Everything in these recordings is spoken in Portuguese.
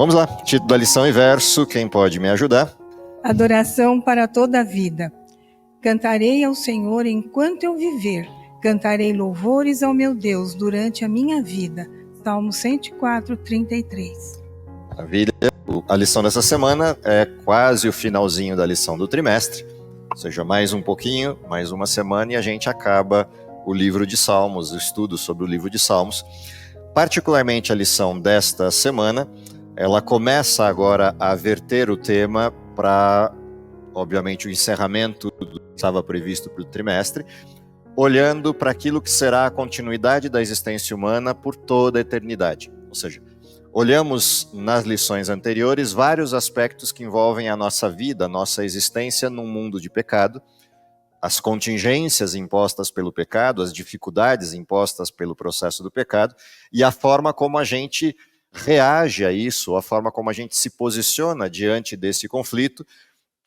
Vamos lá, título da lição e verso, quem pode me ajudar? Adoração para toda a vida. Cantarei ao Senhor enquanto eu viver. Cantarei louvores ao meu Deus durante a minha vida. Salmo 104, 33. Maravilha. A lição dessa semana é quase o finalzinho da lição do trimestre. Ou seja, mais um pouquinho, mais uma semana e a gente acaba o livro de Salmos, o estudo sobre o livro de Salmos. Particularmente a lição desta semana, ela começa agora a verter o tema para, obviamente, o encerramento do que estava previsto para o trimestre, olhando para aquilo que será a continuidade da existência humana por toda a eternidade. Ou seja, olhamos nas lições anteriores vários aspectos que envolvem a nossa vida, a nossa existência num mundo de pecado, as contingências impostas pelo pecado, as dificuldades impostas pelo processo do pecado e a forma como a gente reage a isso, a forma como a gente se posiciona diante desse conflito,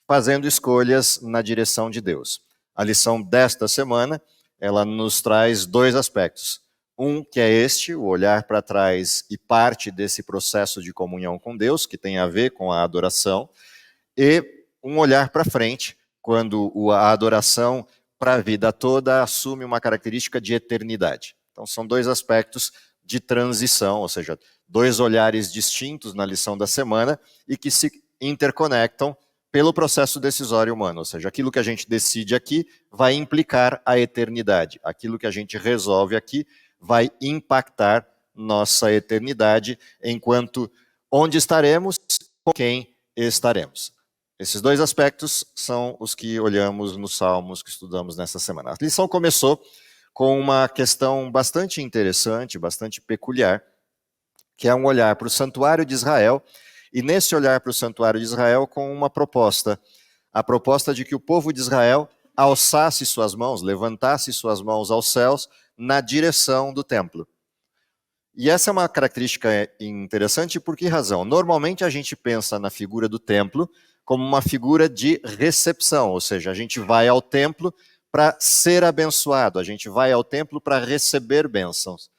fazendo escolhas na direção de Deus. A lição desta semana, ela nos traz dois aspectos. Um que é este, o olhar para trás e parte desse processo de comunhão com Deus, que tem a ver com a adoração, e um olhar para frente, quando a adoração para a vida toda assume uma característica de eternidade. Então são dois aspectos de transição, ou seja, dois olhares distintos na lição da semana e que se interconectam pelo processo decisório humano, ou seja, aquilo que a gente decide aqui vai implicar a eternidade, aquilo que a gente resolve aqui vai impactar nossa eternidade, enquanto onde estaremos, com quem estaremos. Esses dois aspectos são os que olhamos nos Salmos que estudamos nessa semana. A lição começou com uma questão bastante interessante, bastante peculiar, que é um olhar para o santuário de Israel, e nesse olhar para o santuário de Israel com uma proposta, a proposta de que o povo de Israel alçasse suas mãos, levantasse suas mãos aos céus na direção do templo. E essa é uma característica interessante por que razão? Normalmente a gente pensa na figura do templo como uma figura de recepção, ou seja, a gente vai ao templo para ser abençoado, a gente vai ao templo para receber bênçãos.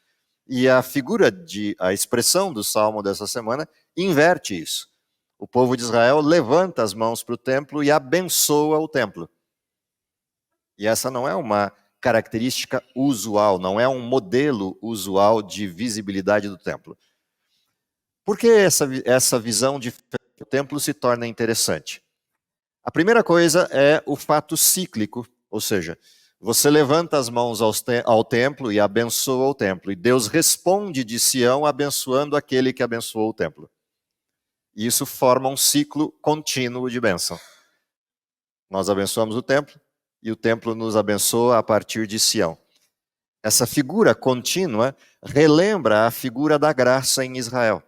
E a expressão do Salmo dessa semana inverte isso. O povo de Israel levanta as mãos para o templo e abençoa o templo. E essa não é uma característica usual, não é um modelo usual de visibilidade do templo. Por que essa visão de o templo se torna interessante? A primeira coisa é o fato cíclico, ou seja, você levanta as mãos ao templo e abençoa o templo, e Deus responde de Sião abençoando aquele que abençoou o templo. E isso forma um ciclo contínuo de bênção. Nós abençoamos o templo, e o templo nos abençoa a partir de Sião. Essa figura contínua relembra a figura da graça em Israel.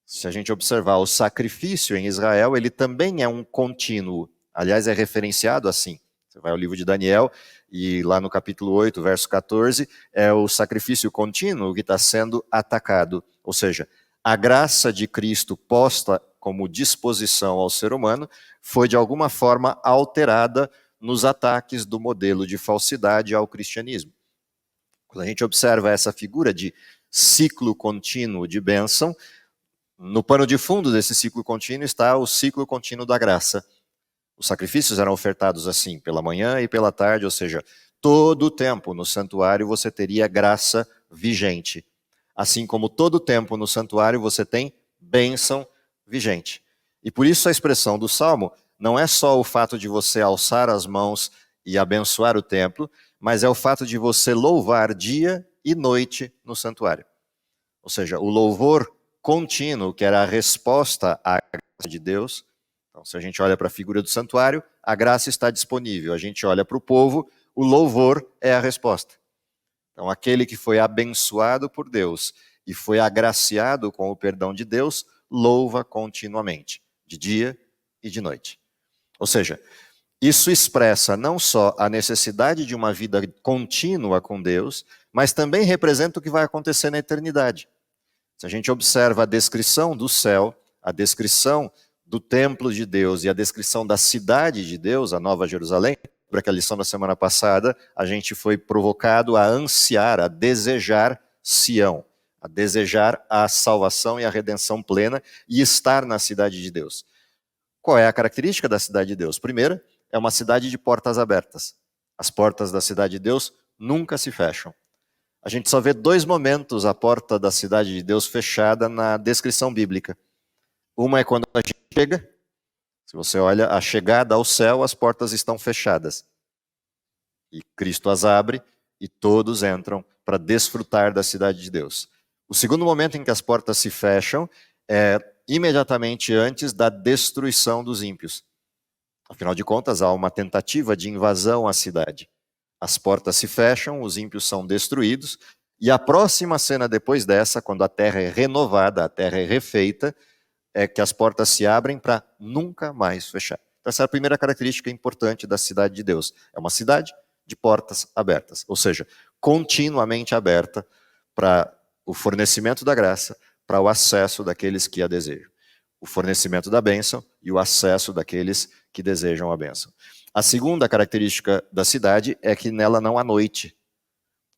Se a gente observar o sacrifício em Israel, ele também é um contínuo. Aliás, é referenciado assim. Você vai ao livro de Daniel, e lá no capítulo 8, verso 14, é o sacrifício contínuo que está sendo atacado. Ou seja, a graça de Cristo posta como disposição ao ser humano foi de alguma forma alterada nos ataques do modelo de falsidade ao cristianismo. Quando a gente observa essa figura de ciclo contínuo de bênção, no pano de fundo desse ciclo contínuo está o ciclo contínuo da graça. Os sacrifícios eram ofertados assim, pela manhã e pela tarde, ou seja, todo o tempo no santuário você teria graça vigente. Assim como todo o tempo no santuário você tem bênção vigente. E por isso a expressão do Salmo não é só o fato de você alçar as mãos e abençoar o templo, mas é o fato de você louvar dia e noite no santuário. Ou seja, o louvor contínuo, que era a resposta à graça de Deus. Então, se a gente olha para a figura do santuário, a graça está disponível. A gente olha para o povo, o louvor é a resposta. Então, aquele que foi abençoado por Deus e foi agraciado com o perdão de Deus, louva continuamente, de dia e de noite. Ou seja, isso expressa não só a necessidade de uma vida contínua com Deus, mas também representa o que vai acontecer na eternidade. Se a gente observa a descrição do céu, a descrição do templo de Deus e a descrição da cidade de Deus, a Nova Jerusalém, para aquela lição da semana passada, a gente foi provocado a ansiar, a desejar Sião. a desejar a salvação e a redenção plena e estar na cidade de Deus. Qual é a característica da cidade de Deus? Primeira, é uma cidade de portas abertas. As portas da cidade de Deus nunca se fecham. A gente só vê 2 momentos a porta da cidade de Deus fechada na descrição bíblica. Uma é quando a gente chega. Se você olha a chegada ao céu, as portas estão fechadas. E Cristo as abre e todos entram para desfrutar da cidade de Deus. O segundo momento em que as portas se fecham é imediatamente antes da destruição dos ímpios. Afinal de contas, há uma tentativa de invasão à cidade. As portas se fecham, os ímpios são destruídos, e a próxima cena depois dessa, quando a terra é renovada, a terra é refeita, é que as portas se abrem para nunca mais fechar. Então, essa é a primeira característica importante da cidade de Deus. É uma cidade de portas abertas, ou seja, continuamente aberta para o fornecimento da graça, para o acesso daqueles que a desejam. O fornecimento da bênção e o acesso daqueles que desejam a bênção. A segunda característica da cidade é que nela não há noite.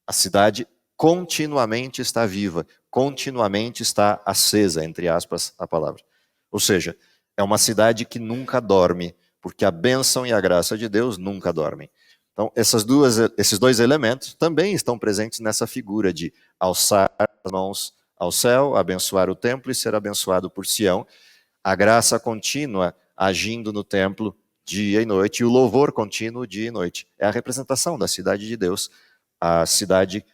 A cidade continuamente está viva, continuamente está acesa, entre aspas, a palavra. Ou seja, é uma cidade que nunca dorme, porque a bênção e a graça de Deus nunca dormem. Então, esses 2 elementos também estão presentes nessa figura de alçar as mãos ao céu, abençoar o templo e ser abençoado por Sião. A graça contínua agindo no templo dia e noite, e o louvor contínuo dia e noite. É a representação da cidade de Deus, a cidade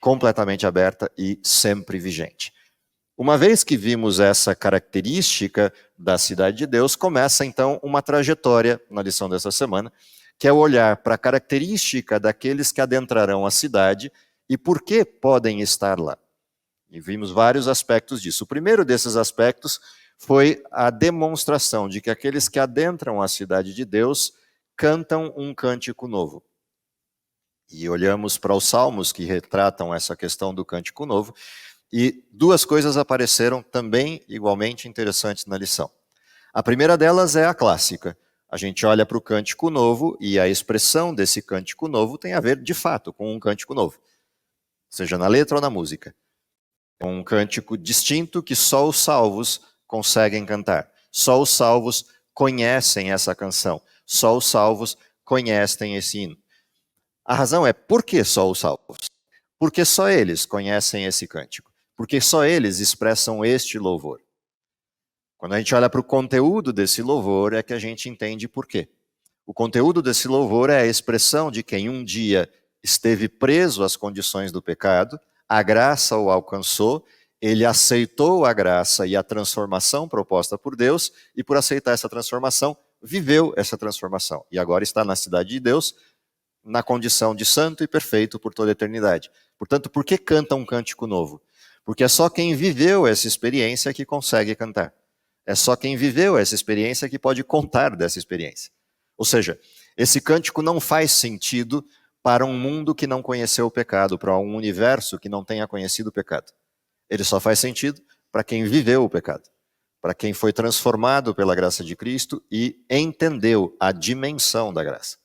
completamente aberta e sempre vigente. Uma vez que vimos essa característica da cidade de Deus, começa então uma trajetória na lição dessa semana, que é olhar para a característica daqueles que adentrarão a cidade e por que podem estar lá. E vimos vários aspectos disso. O primeiro desses aspectos foi a demonstração de que aqueles que adentram a cidade de Deus cantam um cântico novo. E olhamos para os salmos que retratam essa questão do cântico novo, e 2 coisas apareceram também igualmente interessantes na lição. A primeira delas é a clássica. A gente olha para o cântico novo e a expressão desse cântico novo tem a ver, de fato, com um cântico novo. Seja na letra ou na música. É um cântico distinto que só os salvos conseguem cantar. Só os salvos conhecem essa canção. Só os salvos conhecem esse hino. A razão é, por que só os salvos? Porque só eles conhecem esse cântico. Porque só eles expressam este louvor. Quando a gente olha para o conteúdo desse louvor, é que a gente entende por quê. O conteúdo desse louvor é a expressão de quem um dia esteve preso às condições do pecado, a graça o alcançou, ele aceitou a graça e a transformação proposta por Deus, e por aceitar essa transformação, viveu essa transformação. E agora está na cidade de Deus, na condição de santo e perfeito por toda a eternidade. Portanto, por que canta um cântico novo? Porque é só quem viveu essa experiência que consegue cantar. É só quem viveu essa experiência que pode contar dessa experiência. Ou seja, esse cântico não faz sentido para um mundo que não conheceu o pecado, para um universo que não tenha conhecido o pecado. Ele só faz sentido para quem viveu o pecado, para quem foi transformado pela graça de Cristo e entendeu a dimensão da graça.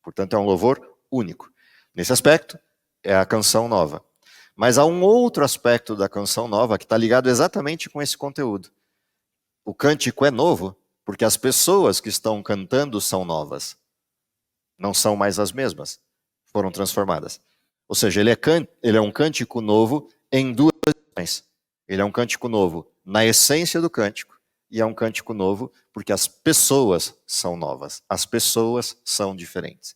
Portanto, é um louvor único. Nesse aspecto, é a canção nova. Mas há um outro aspecto da canção nova que está ligado exatamente com esse conteúdo. O cântico é novo porque as pessoas que estão cantando são novas. Não são mais as mesmas. Foram transformadas. Ou seja, ele é um cântico novo em 2 dimensões. Ele é um cântico novo na essência do cântico e é um cântico novo porque as pessoas são novas. As pessoas são diferentes.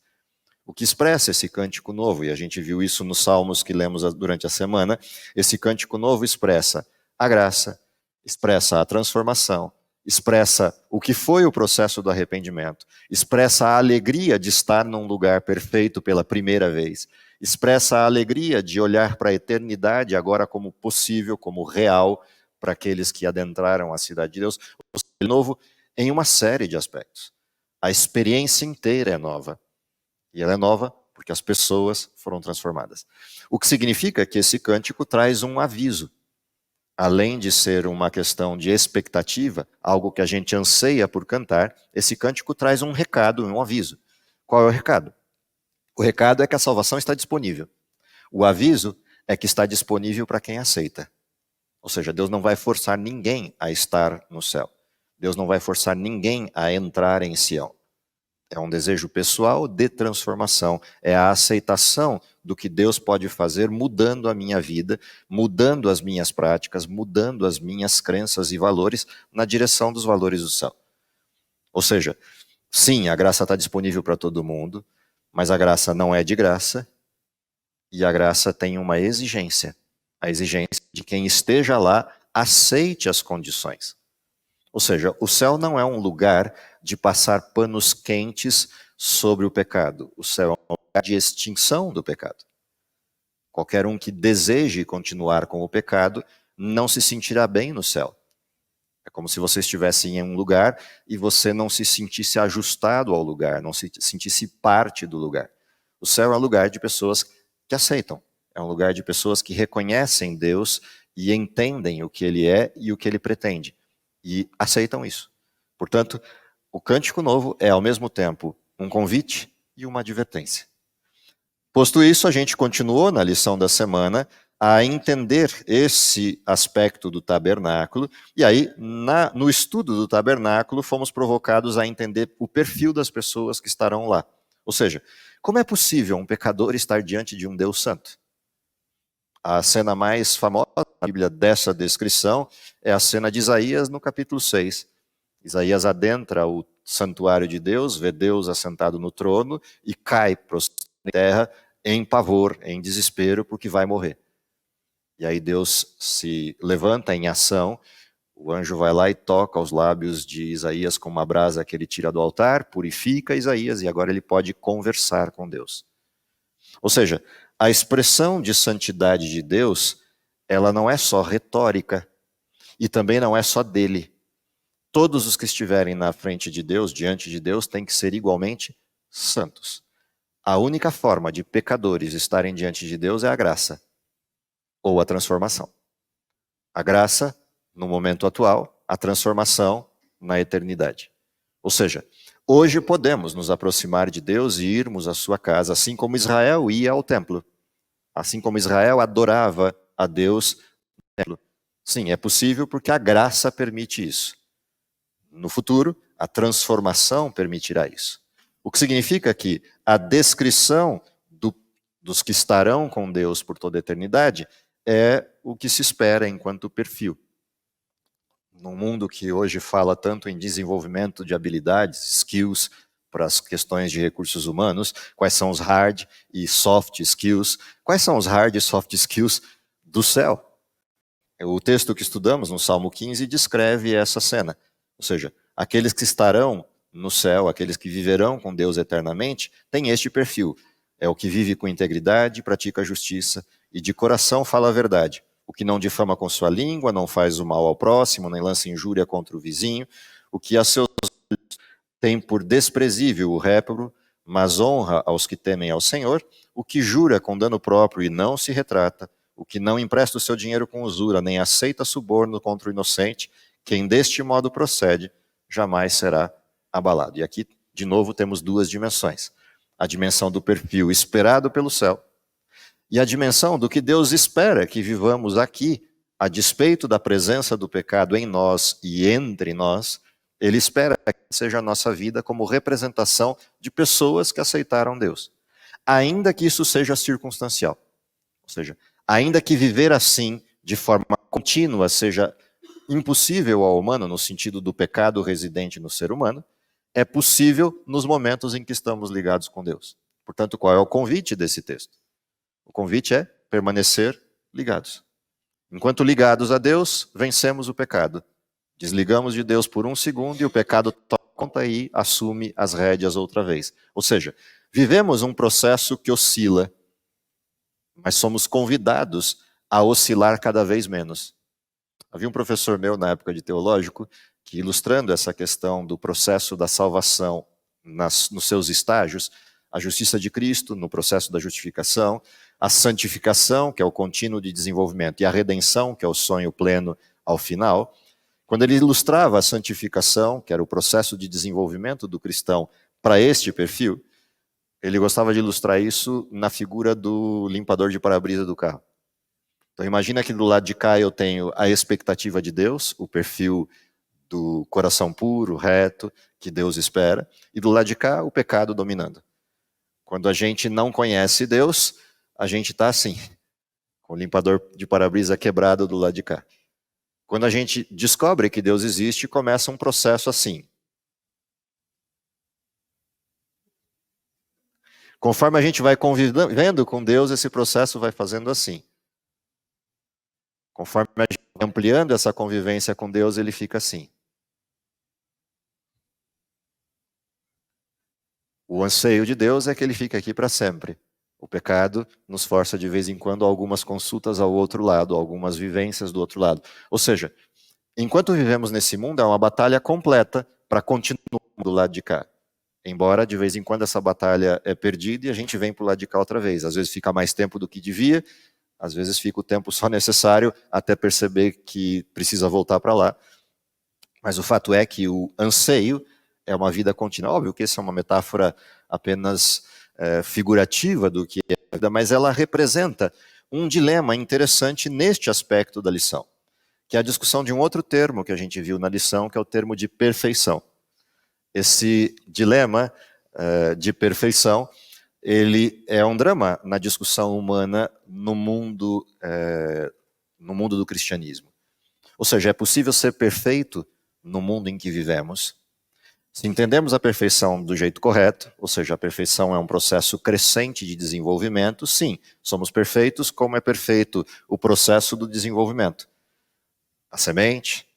O que expressa esse cântico novo, e a gente viu isso nos salmos que lemos durante a semana, esse cântico novo expressa a graça, expressa a transformação, expressa o que foi o processo do arrependimento, expressa a alegria de estar num lugar perfeito pela primeira vez, expressa a alegria de olhar para a eternidade agora como possível, como real, para aqueles que adentraram a cidade de Deus. O de novo em uma série de aspectos. A experiência inteira é nova. E ela é nova porque as pessoas foram transformadas. O que significa que esse cântico traz um aviso. Além de ser uma questão de expectativa, algo que a gente anseia por cantar, esse cântico traz um recado, um aviso. Qual é o recado? O recado é que a salvação está disponível. O aviso é que está disponível para quem aceita. Ou seja, Deus não vai forçar ninguém a estar no céu. Deus não vai forçar ninguém a entrar em Sião. É um desejo pessoal de transformação. É a aceitação do que Deus pode fazer mudando a minha vida, mudando as minhas práticas, mudando as minhas crenças e valores na direção dos valores do céu. Ou seja, sim, a graça está disponível para todo mundo, mas a graça não é de graça e a graça tem uma exigência. A exigência de quem esteja lá aceite as condições. Ou seja, o céu não é um lugar de passar panos quentes sobre o pecado. O céu é um lugar de extinção do pecado. Qualquer um que deseje continuar com o pecado não se sentirá bem no céu. É como se você estivesse em um lugar e você não se sentisse ajustado ao lugar, não se sentisse parte do lugar. O céu é um lugar de pessoas que aceitam. É um lugar de pessoas que reconhecem Deus e entendem o que Ele é e o que Ele pretende. E aceitam isso. Portanto, o Cântico Novo é ao mesmo tempo um convite e uma advertência. Posto isso, a gente continuou na lição da semana a entender esse aspecto do tabernáculo, e aí, no estudo do tabernáculo, fomos provocados a entender o perfil das pessoas que estarão lá. Ou seja, como é possível um pecador estar diante de um Deus santo? A cena mais famosa da Bíblia dessa descrição é a cena de Isaías no capítulo 6. Isaías adentra o santuário de Deus, vê Deus assentado no trono e cai prostrado em terra em pavor, em desespero, porque vai morrer. E aí Deus se levanta em ação, o anjo vai lá e toca os lábios de Isaías com uma brasa que ele tira do altar, purifica Isaías e agora ele pode conversar com Deus. Ou seja, a expressão de santidade de Deus, ela não é só retórica e também não é só dele. Todos os que estiverem na frente de Deus, diante de Deus, têm que ser igualmente santos. A única forma de pecadores estarem diante de Deus é a graça ou a transformação. A graça no momento atual, a transformação na eternidade. Ou seja, hoje podemos nos aproximar de Deus e irmos à sua casa, assim como Israel ia ao templo. Assim como Israel adorava a Deus no templo. Sim, é possível porque a graça permite isso. No futuro, a transformação permitirá isso. O que significa que a descrição dos que estarão com Deus por toda a eternidade é o que se espera enquanto perfil. Num mundo que hoje fala tanto em desenvolvimento de habilidades, skills, para as questões de recursos humanos, quais são os hard e soft skills, quais são os hard e soft skills do céu. O texto que estudamos no Salmo 15 descreve essa cena, ou seja, aqueles que estarão no céu, aqueles que viverão com Deus eternamente, têm este perfil, é o que vive com integridade, pratica a justiça e de coração fala a verdade, o que não difama com sua língua, não faz o mal ao próximo, nem lança injúria contra o vizinho, o que a seus olhos tem por desprezível o répro, mas honra aos que temem ao Senhor, o que jura com dano próprio e não se retrata, o que não empresta o seu dinheiro com usura, nem aceita suborno contra o inocente, quem deste modo procede, jamais será abalado. E aqui, de novo, temos duas dimensões. A dimensão do perfil esperado pelo céu e a dimensão do que Deus espera que vivamos aqui, a despeito da presença do pecado em nós e entre nós, Ele espera que seja a nossa vida como representação de pessoas que aceitaram Deus. Ainda que isso seja circunstancial. Ou seja, ainda que viver assim, de forma contínua, seja impossível ao humano, no sentido do pecado residente no ser humano, é possível nos momentos em que estamos ligados com Deus. Portanto, qual é o convite desse texto? O convite é permanecer ligados. Enquanto ligados a Deus, vencemos o pecado. Desligamos de Deus por um segundo e o pecado toma conta e assume as rédeas outra vez. Ou seja, vivemos um processo que oscila, mas somos convidados a oscilar cada vez menos. Havia um professor meu na época de teológico que, ilustrando essa questão do processo da salvação nos seus estágios, a justiça de Cristo no processo da justificação, a santificação, que é o contínuo de desenvolvimento, e a redenção, que é o sonho pleno ao final. Quando ele ilustrava a santificação, que era o processo de desenvolvimento do cristão para este perfil, ele gostava de ilustrar isso na figura do limpador de para-brisa do carro. Então imagina que do lado de cá eu tenho a expectativa de Deus, o perfil do coração puro, reto, que Deus espera, e do lado de cá o pecado dominando. Quando a gente não conhece Deus, a gente está assim, com o limpador de para-brisa quebrado do lado de cá. Quando a gente descobre que Deus existe, começa um processo assim. Conforme a gente vai convivendo com Deus, esse processo vai fazendo assim. Conforme a gente vai ampliando essa convivência com Deus, ele fica assim. O anseio de Deus é que ele fique aqui para sempre. O pecado nos força de vez em quando a algumas consultas ao outro lado, algumas vivências do outro lado. Ou seja, enquanto vivemos nesse mundo, é uma batalha completa para continuar do lado de cá. Embora, de vez em quando, essa batalha é perdida e a gente vem para o lado de cá outra vez. Às vezes fica mais tempo do que devia, às vezes fica o tempo só necessário até perceber que precisa voltar para lá. Mas o fato é que o anseio é uma vida contínua. Óbvio que essa é uma metáfora apenas figurativa do que é a vida, mas ela representa um dilema interessante neste aspecto da lição, que é a discussão de um outro termo que a gente viu na lição, que é o termo de perfeição. Esse dilema de perfeição, ele é um drama na discussão humana no mundo do cristianismo. Ou seja, é possível ser perfeito no mundo em que vivemos. Se entendemos a perfeição do jeito correto, ou seja, a perfeição é um processo crescente de desenvolvimento, sim, somos perfeitos como é perfeito o processo do desenvolvimento. A semente,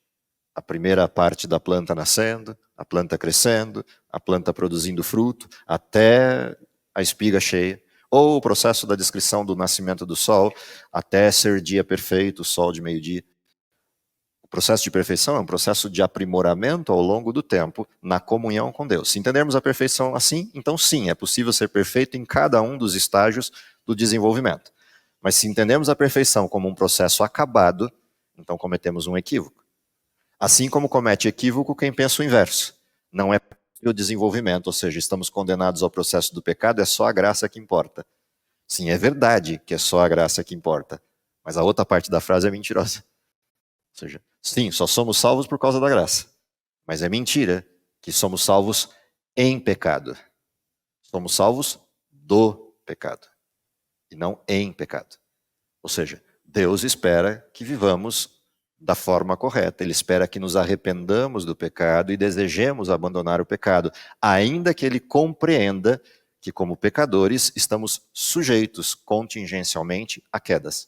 a primeira parte da planta nascendo, a planta crescendo, a planta produzindo fruto, até a espiga cheia. Ou o processo da descrição do nascimento do sol, até ser dia perfeito, o sol de meio-dia. O processo de perfeição é um processo de aprimoramento ao longo do tempo, na comunhão com Deus. Se entendermos a perfeição assim, então sim, é possível ser perfeito em cada um dos estágios do desenvolvimento. Mas se entendemos a perfeição como um processo acabado, então cometemos um equívoco. Assim como comete equívoco quem pensa o inverso. Não é o desenvolvimento, ou seja, estamos condenados ao processo do pecado, é só a graça que importa. Sim, é verdade que é só a graça que importa, mas a outra parte da frase é mentirosa. Ou seja, sim, só somos salvos por causa da graça, mas é mentira que somos salvos em pecado. Somos salvos do pecado, e não em pecado. Ou seja, Deus espera que vivamos da forma correta. Ele espera que nos arrependamos do pecado e desejemos abandonar o pecado, ainda que ele compreenda que, como pecadores, estamos sujeitos contingencialmente a quedas.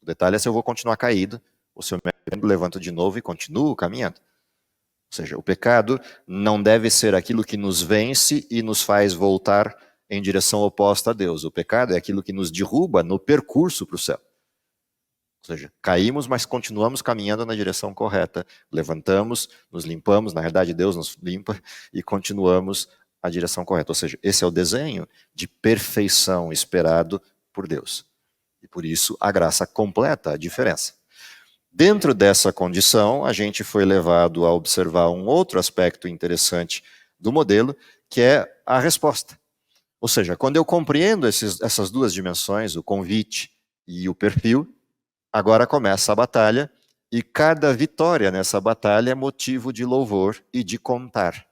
O detalhe é se eu vou continuar caído, ou se eu me levanto de novo e continuo caminhando. Ou seja, o pecado não deve ser aquilo que nos vence e nos faz voltar em direção oposta a Deus. O pecado é aquilo que nos derruba no percurso para o céu. Ou seja, caímos, mas continuamos caminhando na direção correta. Levantamos, nos limpamos, na verdade Deus nos limpa e continuamos a direção correta. Ou seja, esse é o desenho de perfeição esperado por Deus. E por isso a graça completa a diferença. Dentro dessa condição, a gente foi levado a observar um outro aspecto interessante do modelo, que é a resposta. Ou seja, quando eu compreendo essas duas dimensões, o convite e o perfil, agora começa a batalha, e cada vitória nessa batalha é motivo de louvor e de contar.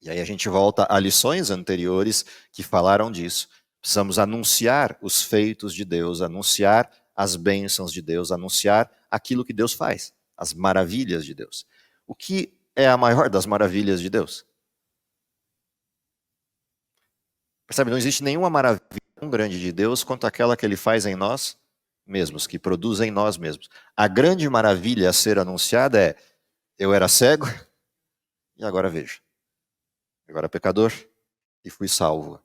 E aí a gente volta a lições anteriores que falaram disso. Precisamos anunciar os feitos de Deus, anunciar as bênçãos de Deus, anunciar aquilo que Deus faz, as maravilhas de Deus. O que é a maior das maravilhas de Deus? Percebe, não existe nenhuma maravilha tão grande de Deus quanto aquela que Ele faz em nós mesmos, que produz em nós mesmos. A grande maravilha a ser anunciada é: eu era cego e agora vejo. Agora pecador e fui salvo.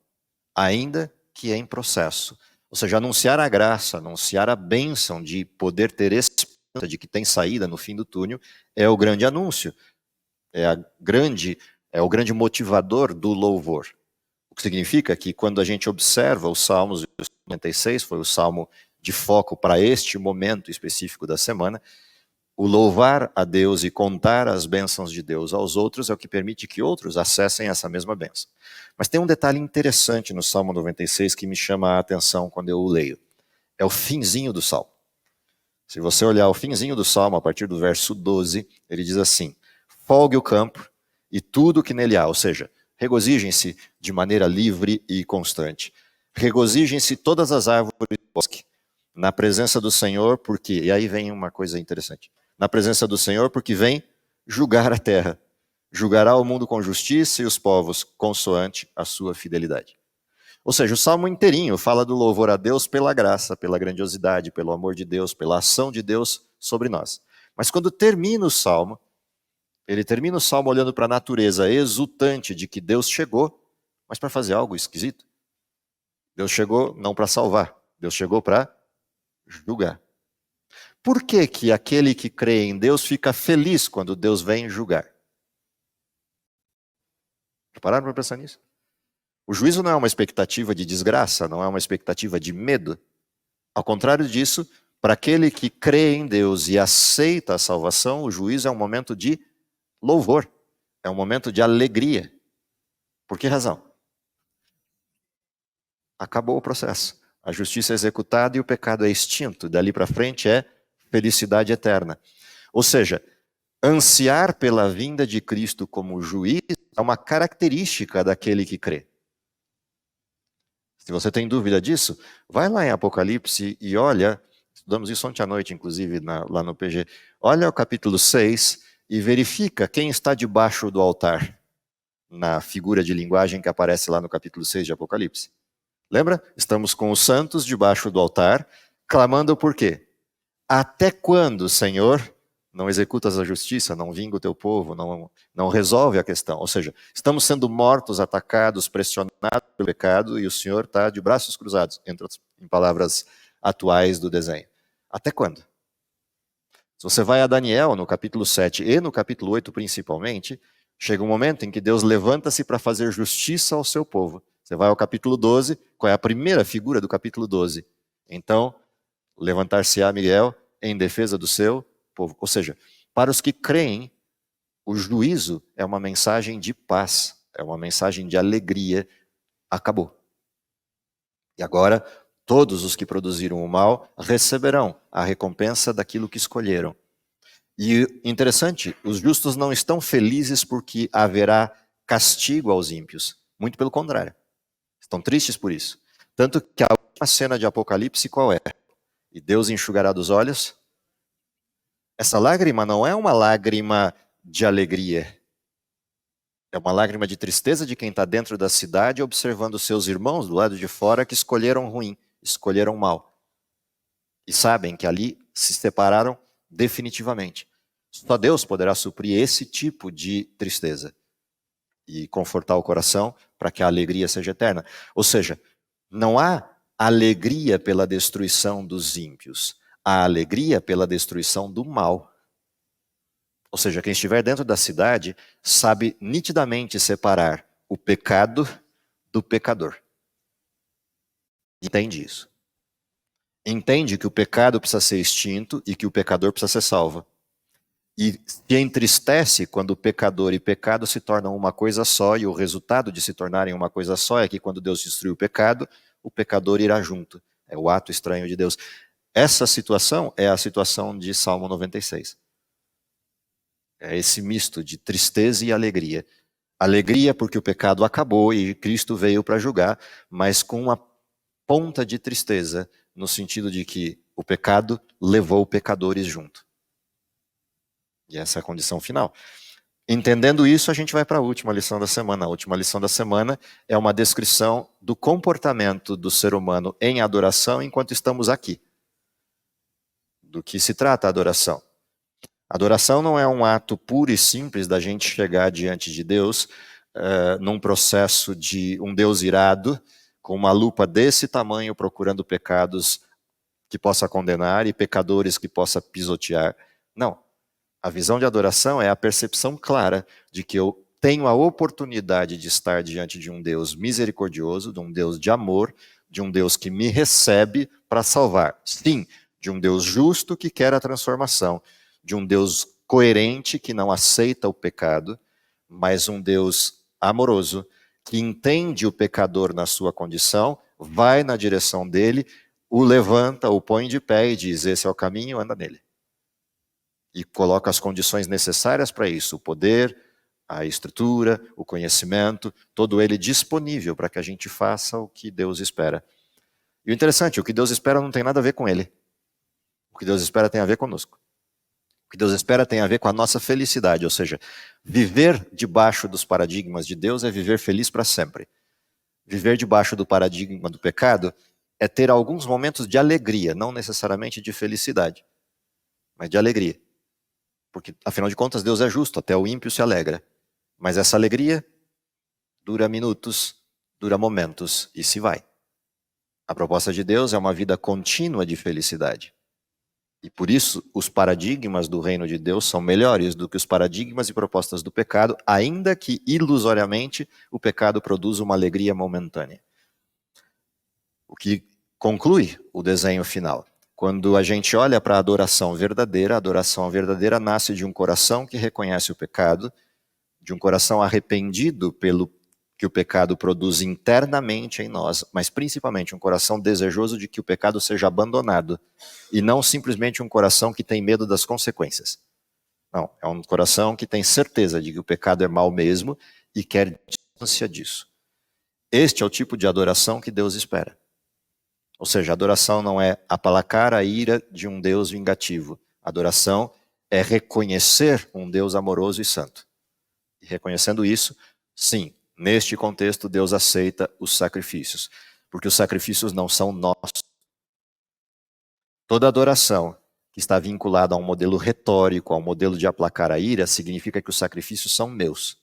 Ainda que em processo. Ou seja, anunciar a graça, anunciar a bênção de poder ter esperança de que tem saída no fim do túnel, é o grande anúncio. É o grande motivador do louvor. O que significa que quando a gente observa os Salmos, o 96 foi o salmo de foco para este momento específico da semana, o louvar a Deus e contar as bênçãos de Deus aos outros é o que permite que outros acessem essa mesma bênção. Mas tem um detalhe interessante no Salmo 96 que me chama a atenção quando eu o leio. é o finzinho do Salmo. Se você olhar o finzinho do Salmo, a partir do verso 12, ele diz assim: folgue o campo e tudo que nele há, ou seja, regozijem-se de maneira livre e constante. Regozijem-se todas as árvores do bosque, na presença do Senhor, porque, e aí vem uma coisa interessante, na presença do Senhor, porque vem julgar a terra. Julgará o mundo com justiça e os povos consoante a sua fidelidade. Ou seja, o salmo inteirinho fala do louvor a Deus pela graça, pela grandiosidade, pelo amor de Deus, pela ação de Deus sobre nós. Mas quando termina o salmo, ele termina o salmo olhando para a natureza exultante de que Deus chegou, mas para fazer algo esquisito. Deus chegou não para salvar, Deus chegou para julgar. Por que que aquele que crê em Deus fica feliz quando Deus vem julgar? Pararam para pensar nisso? O juízo não é uma expectativa de desgraça, não é uma expectativa de medo. Ao contrário disso, para aquele que crê em Deus e aceita a salvação, o juízo é um momento de louvor, é um momento de alegria. Por que razão? Acabou o processo. A justiça é executada e o pecado é extinto. Dali para frente é felicidade eterna. Ou seja, ansiar pela vinda de Cristo como juiz é uma característica daquele que crê. Se você tem dúvida disso, vai lá em Apocalipse e olha, estudamos isso ontem à noite, inclusive, lá no PG. Olha o capítulo 6 e verifica quem está debaixo do altar, na figura de linguagem que aparece lá no capítulo 6 de Apocalipse. Lembra? Estamos com os santos debaixo do altar, clamando por quê? Até quando, Senhor, não executas a justiça, não vinga o teu povo, não resolve a questão? Ou seja, estamos sendo mortos, atacados, pressionados pelo pecado e o Senhor está de braços cruzados, em palavras atuais do desenho. Até quando? Se você vai a Daniel, no capítulo 7 e no capítulo 8 principalmente, chega um momento em que Deus levanta-se para fazer justiça ao seu povo. Você vai ao capítulo 12, qual é a primeira figura do capítulo 12? Então, levantar-se-á Miguel em defesa do seu povo. Ou seja, para os que creem, o juízo é uma mensagem de paz, é uma mensagem de alegria. Acabou. E agora, todos os que produziram o mal receberão a recompensa daquilo que escolheram. E interessante, os justos não estão felizes porque haverá castigo aos ímpios. Muito pelo contrário. Estão tristes por isso. Tanto que a última cena de Apocalipse qual é? E Deus enxugará dos olhos. Essa lágrima não é uma lágrima de alegria. É uma lágrima de tristeza de quem está dentro da cidade observando seus irmãos do lado de fora que escolheram ruim, escolheram mal. E sabem que ali se separaram definitivamente. Só Deus poderá suprir esse tipo de tristeza e confortar o coração para que a alegria seja eterna. Ou seja, não há alegria pela destruição dos ímpios, há alegria pela destruição do mal. Ou seja, quem estiver dentro da cidade sabe nitidamente separar o pecado do pecador. Entende isso. Entende que o pecado precisa ser extinto e que o pecador precisa ser salvo. E se entristece quando o pecador e pecado se tornam uma coisa só, e o resultado de se tornarem uma coisa só é que quando Deus destruir o pecador irá junto. É o ato estranho de Deus. Essa situação é a situação de Salmo 96. É esse misto de tristeza e alegria. Alegria porque o pecado acabou e Cristo veio para julgar, mas com uma ponta de tristeza, no sentido de que o pecado levou pecadores junto. E essa é a condição final. Entendendo isso, a gente vai para a última lição da semana. A última lição da semana é uma descrição do comportamento do ser humano em adoração enquanto estamos aqui. Do que se trata a adoração? Adoração não é um ato puro e simples da gente chegar diante de Deus num processo de um Deus irado, com uma lupa desse tamanho, procurando pecados que possa condenar e pecadores que possa pisotear. Não. A visão de adoração é a percepção clara de que eu tenho a oportunidade de estar diante de um Deus misericordioso, de um Deus de amor, de um Deus que me recebe para salvar. Sim, de um Deus justo que quer a transformação, de um Deus coerente que não aceita o pecado, mas um Deus amoroso que entende o pecador na sua condição, vai na direção dele, o levanta, o põe de pé e diz: esse é o caminho, anda nele. E coloca as condições necessárias para isso, o poder, a estrutura, o conhecimento, todo ele disponível para que a gente faça o que Deus espera. E o interessante, o que Deus espera não tem nada a ver com ele. O que Deus espera tem a ver conosco. O que Deus espera tem a ver com a nossa felicidade, ou seja, viver debaixo dos paradigmas de Deus é viver feliz para sempre. Viver debaixo do paradigma do pecado é ter alguns momentos de alegria, não necessariamente de felicidade, mas de alegria. Porque, afinal de contas, Deus é justo, até o ímpio se alegra. Mas essa alegria dura minutos, dura momentos e se vai. A proposta de Deus é uma vida contínua de felicidade. E por isso, os paradigmas do reino de Deus são melhores do que os paradigmas e propostas do pecado, ainda que, ilusoriamente, o pecado produza uma alegria momentânea. O que conclui o desenho final. Quando a gente olha para a adoração verdadeira nasce de um coração que reconhece o pecado, de um coração arrependido pelo que o pecado produz internamente em nós, mas principalmente um coração desejoso de que o pecado seja abandonado, e não simplesmente um coração que tem medo das consequências. Não, é um coração que tem certeza de que o pecado é mal mesmo e quer distância disso. Este é o tipo de adoração que Deus espera. Ou seja, adoração não é aplacar a ira de um Deus vingativo. Adoração é reconhecer um Deus amoroso e santo. E reconhecendo isso, sim, neste contexto Deus aceita os sacrifícios, porque os sacrifícios não são nossos. Toda adoração que está vinculada a um modelo retórico, a um modelo de aplacar a ira, significa que os sacrifícios são meus.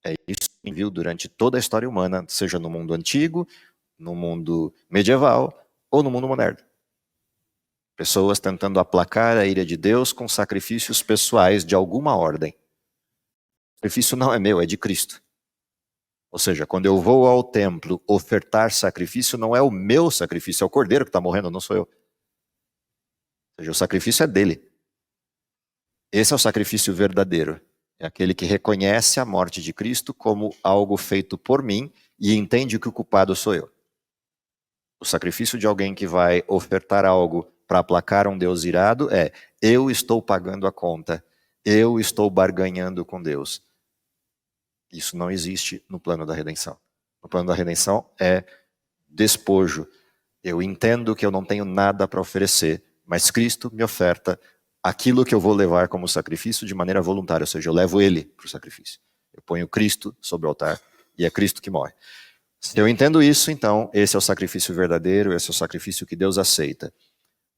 É isso que viu durante toda a história humana, seja no mundo antigo, no mundo medieval ou no mundo moderno. Pessoas tentando aplacar a ira de Deus com sacrifícios pessoais de alguma ordem. O sacrifício não é meu, é de Cristo. Ou seja, quando eu vou ao templo ofertar sacrifício, não é o meu sacrifício, é o cordeiro que está morrendo, não sou eu. Ou seja, o sacrifício é dele. Esse é o sacrifício verdadeiro. É aquele que reconhece a morte de Cristo como algo feito por mim e entende que o culpado sou eu. O sacrifício de alguém que vai ofertar algo para aplacar um Deus irado é: eu estou pagando a conta, eu estou barganhando com Deus. Isso não existe no plano da redenção. No plano da redenção é despojo. Eu entendo que eu não tenho nada para oferecer, mas Cristo me oferta aquilo que eu vou levar como sacrifício de maneira voluntária, ou seja, eu levo Ele para o sacrifício. Eu ponho Cristo sobre o altar e é Cristo que morre. Se eu entendo isso, então, esse é o sacrifício verdadeiro, esse é o sacrifício que Deus aceita.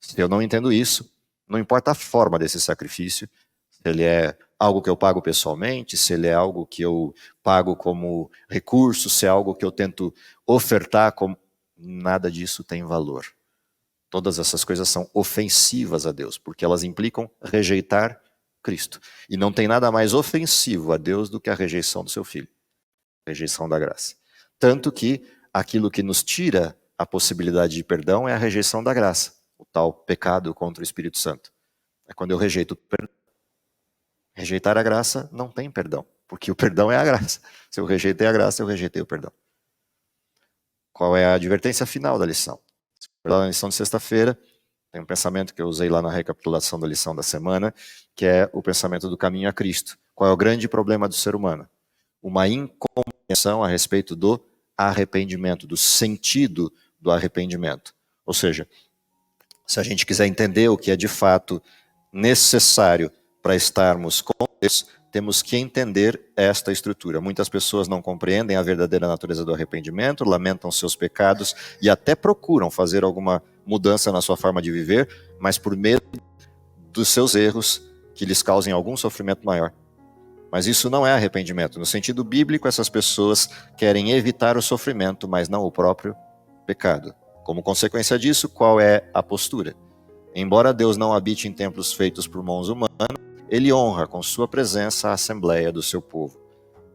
Se eu não entendo isso, não importa a forma desse sacrifício, se ele é algo que eu pago pessoalmente, se ele é algo que eu pago como recurso, se é algo que eu tento ofertar, como... nada disso tem valor. Todas essas coisas são ofensivas a Deus, porque elas implicam rejeitar Cristo. E não tem nada mais ofensivo a Deus do que a rejeição do seu Filho, a rejeição da graça. Tanto que aquilo que nos tira a possibilidade de perdão é a rejeição da graça, o tal pecado contra o Espírito Santo. É quando eu rejeito o perdão. Rejeitar a graça não tem perdão, porque o perdão é a graça. Se eu rejeitei a graça, eu rejeitei o perdão. Qual é a advertência final da lição? Lá na lição de sexta-feira, tem um pensamento que eu usei lá na recapitulação da lição da semana, que é o pensamento do caminho a Cristo. Qual é o grande problema do ser humano? Uma incompreensão a respeito do arrependimento, do sentido do arrependimento. Ou seja, se a gente quiser entender o que é de fato necessário para estarmos com Deus, temos que entender esta estrutura. Muitas pessoas não compreendem a verdadeira natureza do arrependimento, lamentam seus pecados e até procuram fazer alguma mudança na sua forma de viver, mas por medo dos seus erros que lhes causem algum sofrimento maior. Mas isso não é arrependimento. No sentido bíblico, essas pessoas querem evitar o sofrimento, mas não o próprio pecado. Como consequência disso, qual é a postura? Embora Deus não habite em templos feitos por mãos humanas, Ele honra com sua presença a assembleia do seu povo.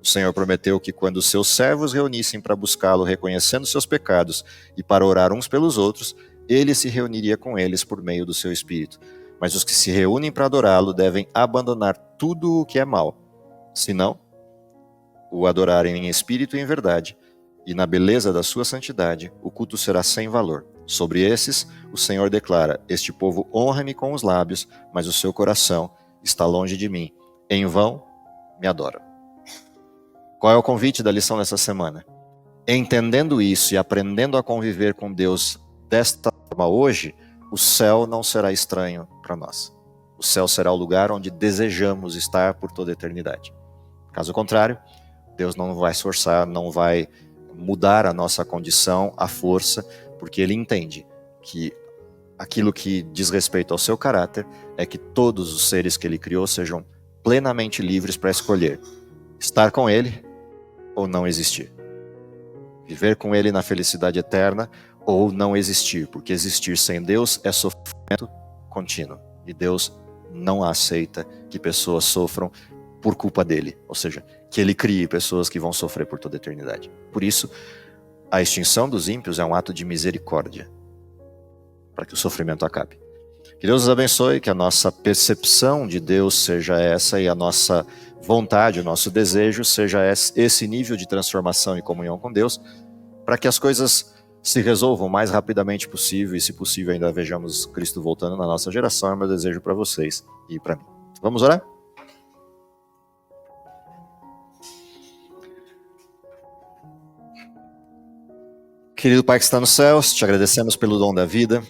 O Senhor prometeu que quando os seus servos reunissem para buscá-lo, reconhecendo seus pecados e para orar uns pelos outros, Ele se reuniria com eles por meio do seu Espírito. Mas os que se reúnem para adorá-lo devem abandonar tudo o que é mal. Se não, o adorarem em espírito e em verdade, e na beleza da sua santidade, o culto será sem valor, Sobre esses, o Senhor declara: este povo honra-me com os lábios, mas o seu coração está longe de mim. Em vão me adoram. Qual é o convite da lição dessa semana? Entendendo isso e aprendendo a conviver com Deus desta forma hoje, o céu não será estranho para nós. O céu será o lugar onde desejamos estar por toda a eternidade. Caso contrário, Deus não vai se forçar, não vai mudar a nossa condição à força, porque Ele entende que aquilo que diz respeito ao seu caráter é que todos os seres que Ele criou sejam plenamente livres para escolher estar com Ele ou não existir. Viver com Ele na felicidade eterna ou não existir, porque existir sem Deus é sofrimento contínuo. E Deus não aceita que pessoas sofram por culpa dele, ou seja, que Ele crie pessoas que vão sofrer por toda a eternidade. Por isso, a extinção dos ímpios é um ato de misericórdia, para que o sofrimento acabe. Que Deus nos abençoe, que a nossa percepção de Deus seja essa e a nossa vontade, o nosso desejo seja esse nível de transformação e comunhão com Deus, para que as coisas se resolvam o mais rapidamente possível e, se possível, ainda vejamos Cristo voltando na nossa geração. É meu desejo para vocês e para mim. Vamos orar? Querido Pai que está nos céus, te agradecemos pelo dom da vida,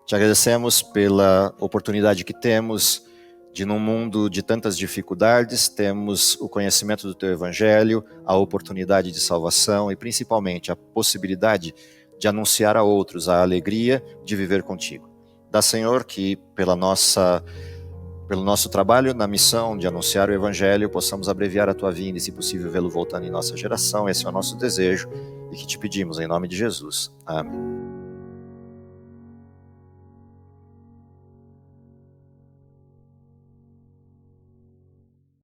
te agradecemos pela oportunidade que temos de, num mundo de tantas dificuldades, temos o conhecimento do Teu Evangelho, a oportunidade de salvação e, principalmente, a possibilidade de anunciar a outros a alegria de viver contigo. Dá, Senhor, que pelo nosso trabalho na missão de anunciar o Evangelho, possamos abreviar a Tua vinda e, se possível, vê-lo voltando em nossa geração. Esse é o nosso desejo e que te pedimos em nome de Jesus. Amém.